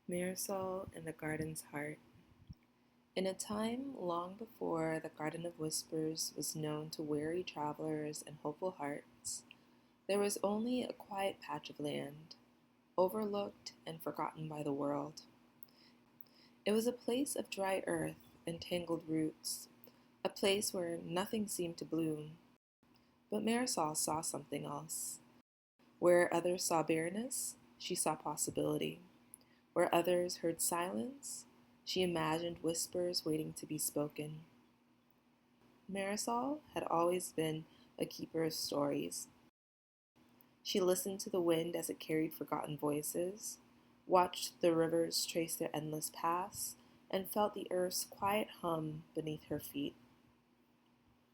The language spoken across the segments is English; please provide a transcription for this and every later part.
Marisol and the Garden's Heart. In a time long before the Garden of Whispers was known to weary travelers and hopeful hearts, there was only a quiet patch of land, overlooked and forgotten by the world. It was a place of dry earth and tangled roots, a place where nothing seemed to bloom. But Marisol saw something else. Where others saw barrenness, she saw possibility. Where others heard silence, she imagined whispers waiting to be spoken. Marisol had always been a keeper of stories. She listened to the wind as it carried forgotten voices, watched the rivers trace their endless paths, and felt the earth's quiet hum beneath her feet.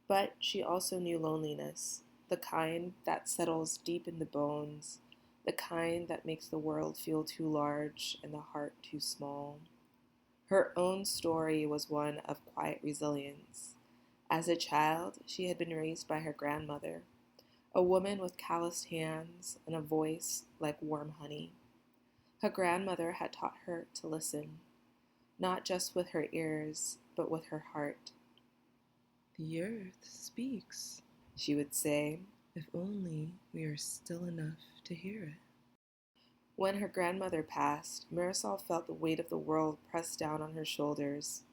But she also knew loneliness, the kind that settles deep in the bones, the kind that makes the world feel too large and the heart too small. Her own story was one of quiet resilience. As a child, she had been raised by her grandmother, a woman with calloused hands and a voice like warm honey. Her grandmother had taught her to listen, not just with her ears, but with her heart. "The earth speaks," she would say, "if only we are still enough to hear it." When her grandmother passed, Marisol felt the weight of the world pressed down on her shoulders.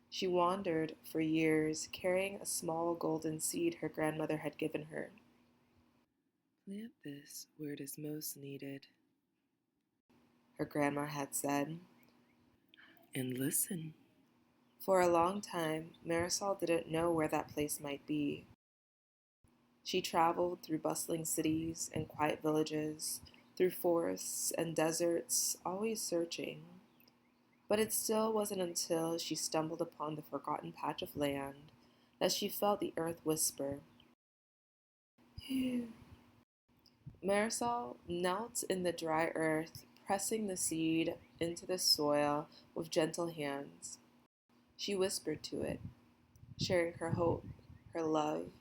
She wandered for years, carrying a small golden seed her grandmother had given her. "Plant this where it is most needed," her grandma had said. "and listen." For a long time, Marisol didn't know where that place might be. She traveled through bustling cities and quiet villages, through forests and deserts, always searching. But it still wasn't until she stumbled upon the forgotten patch of land that she felt the earth whisper. Phew. Marisol knelt in the dry earth, pressing the seed into the soil with gentle hands. She whispered to it, sharing her hope, her love,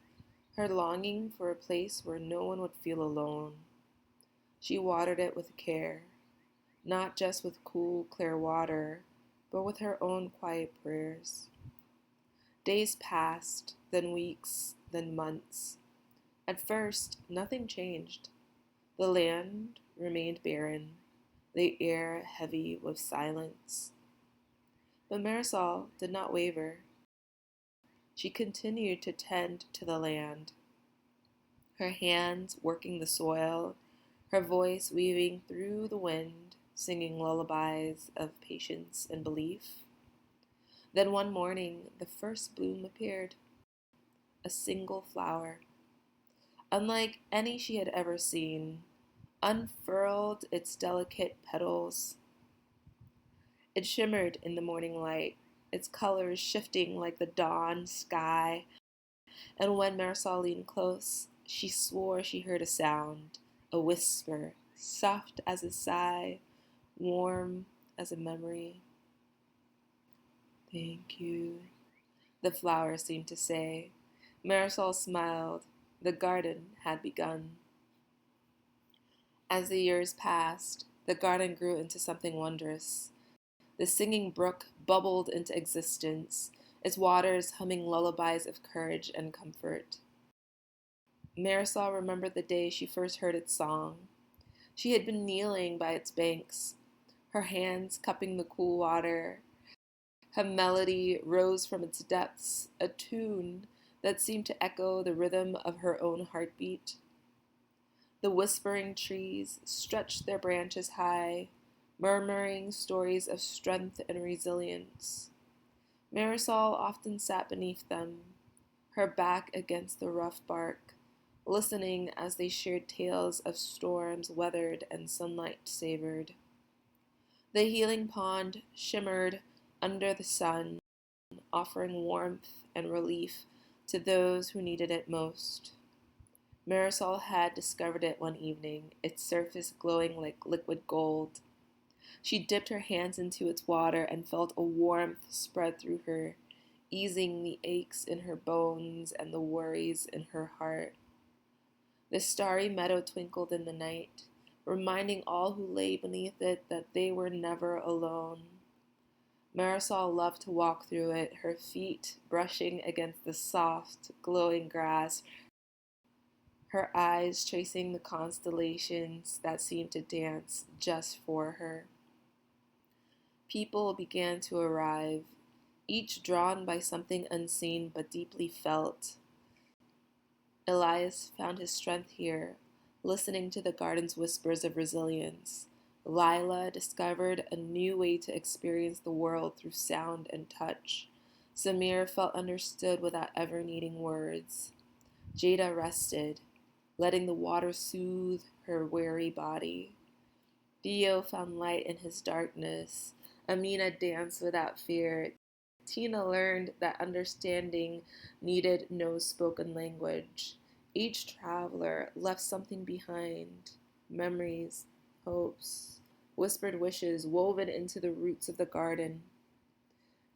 her longing for a place where no one would feel alone. She watered it with care, not just with cool, clear water, but with her own quiet prayers. Days passed, then weeks, then months. At first, nothing changed. The land remained barren, the air heavy with silence. But Marisol did not waver. She continued to tend to the land, her hands working the soil, her voice weaving through the wind, singing lullabies of patience and belief. Then one morning, the first bloom appeared, a single flower, unlike any she had ever seen, unfurled its delicate petals. It shimmered in the morning light, its colors shifting like the dawn sky, and when Marisol leaned close, she swore she heard a sound, a whisper, soft as a sigh, warm as a memory. "Thank you," the flower seemed to say. Marisol smiled. The garden had begun. As the years passed, the garden grew into something wondrous. The singing brook bubbled into existence, its waters humming lullabies of courage and comfort. Marisol remembered the day she first heard its song. She had been kneeling by its banks, her hands cupping the cool water. A melody rose from its depths, a tune that seemed to echo the rhythm of her own heartbeat. The whispering trees stretched their branches high, murmuring stories of strength and resilience. Marisol often sat beneath them, her back against the rough bark, listening as they shared tales of storms weathered and sunlight savored. The healing pond shimmered under the sun, offering warmth and relief to those who needed it most. Marisol had discovered it one evening, its surface glowing like liquid gold. She dipped her hands into its water and felt a warmth spread through her, easing the aches in her bones and the worries in her heart. The starry meadow twinkled in the night, reminding all who lay beneath it that they were never alone. Marisol loved to walk through it, her feet brushing against the soft, glowing grass, her eyes tracing the constellations that seemed to dance just for her. People began to arrive, each drawn by something unseen but deeply felt. Elias found his strength here, listening to the garden's whispers of resilience. Lila discovered a new way to experience the world through sound and touch. Samir felt understood without ever needing words. Jada rested, letting the water soothe her weary body. Theo found light in his darkness. Amina danced without fear. Tina learned that understanding needed no spoken language. Each traveler left something behind: memories, hopes, whispered wishes woven into the roots of the garden.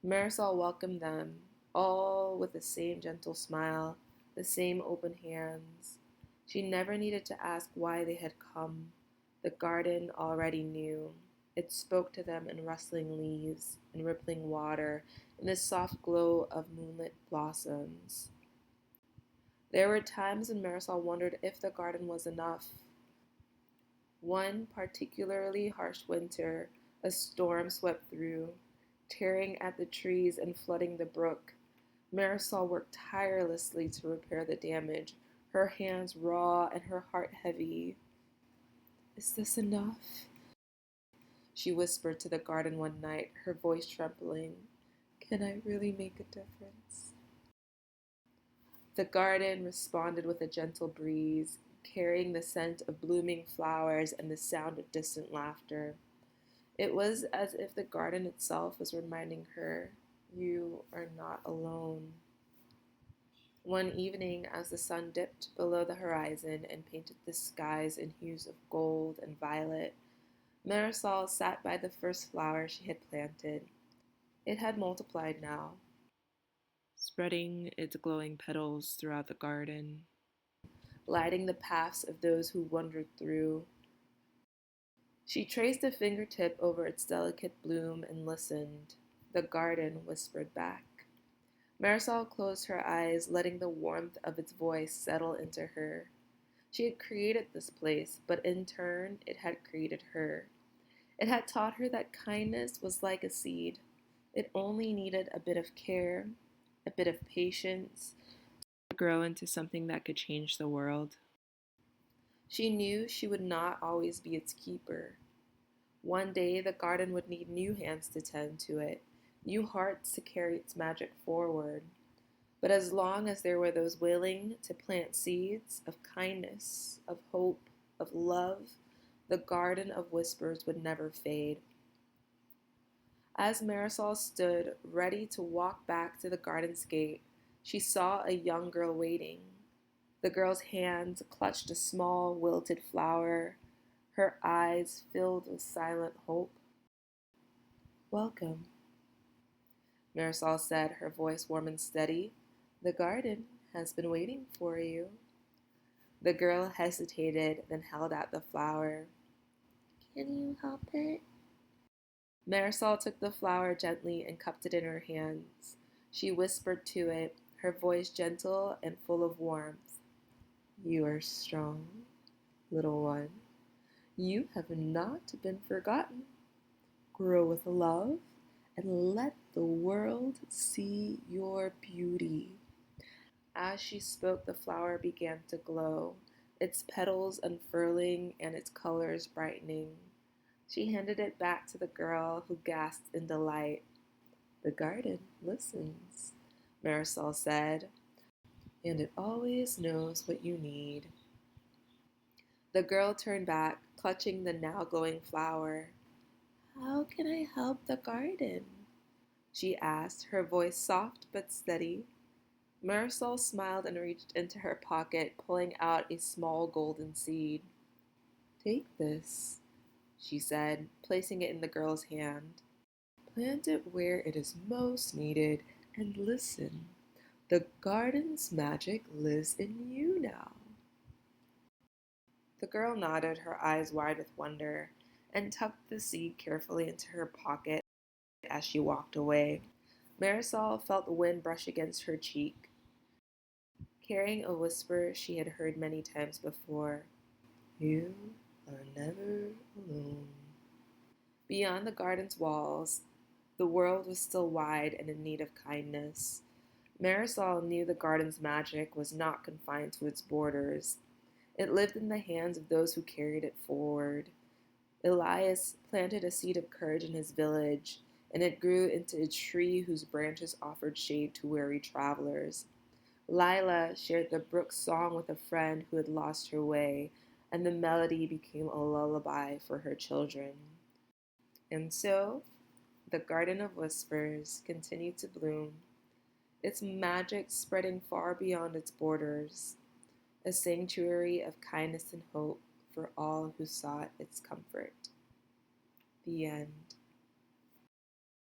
Marisol welcomed them, all with the same gentle smile, the same open hands. She never needed to ask why they had come. The garden already knew. It spoke to them in rustling leaves, in rippling water, in the soft glow of moonlit blossoms. There were times when Marisol wondered if the garden was enough. One particularly harsh winter, a storm swept through, tearing at the trees and flooding the brook. Marisol worked tirelessly to repair the damage, her hands raw and her heart heavy. "Is this enough?" she whispered to the garden one night, her voice trembling. "Can I really make a difference?" The garden responded with a gentle breeze, carrying the scent of blooming flowers and the sound of distant laughter. It was as if the garden itself was reminding her, "You are not alone." One evening, as the sun dipped below the horizon and painted the skies in hues of gold and violet, Marisol sat by the first flower she had planted. It had multiplied now, spreading its glowing petals throughout the garden. lighting the paths of those who wandered through. She traced a fingertip over its delicate bloom and listened. The garden whispered back. Marisol closed her eyes, letting the warmth of its voice settle into her. She had created this place, but in turn, it had created her. It had taught her that kindness was like a seed. It only needed a bit of care, a bit of patience. To grow into something that could change the world. She knew she would not always be its keeper. One day, the garden would need new hands to tend to it, new hearts to carry its magic forward. But as long as there were those willing to plant seeds of kindness, of hope, of love, the garden of whispers would never fade. As Marisol stood, ready to walk back to the garden's gate, she saw a young girl waiting. The girl's hand clutched a small, wilted flower, her eyes filled with silent hope. "Welcome," Marisol said, her voice warm and steady. "The garden has been waiting for you." The girl hesitated, then held out the flower. "Can you help it?" Marisol took the flower gently and cupped it in her hands. She whispered to it, her voice gentle and full of warmth. "You are strong, little one. You have not been forgotten. Grow with love and let the world see your beauty." As she spoke, the flower began to glow, its petals unfurling and its colors brightening. She handed it back to the girl, who gasped in delight. "The garden listens," Marisol said, "and it always knows what you need." The girl turned back, clutching the now glowing flower. "How can I help the garden?" she asked, her voice soft but steady. Marisol smiled and reached into her pocket, pulling out a small golden seed. "Take this," she said, placing it in the girl's hand. "Plant it where it is most needed, and listen. The garden's magic lives in you now." The girl nodded, her eyes wide with wonder, and tucked the seed carefully into her pocket as she walked away. Marisol felt the wind brush against her cheek, carrying a whisper she had heard many times before. You are never alone. Beyond the garden's walls, the world was still wide and in need of kindness. Marisol knew the garden's magic was not confined to its borders. It lived in the hands of those who carried it forward. Elias planted a seed of courage in his village, and it grew into a tree whose branches offered shade to weary travelers. Lila shared the brook song with a friend who had lost her way, and the melody became a lullaby for her children. And so, the Garden of Whispers continued to bloom, its magic spreading far beyond its borders, a sanctuary of kindness and hope for all who sought its comfort. The end.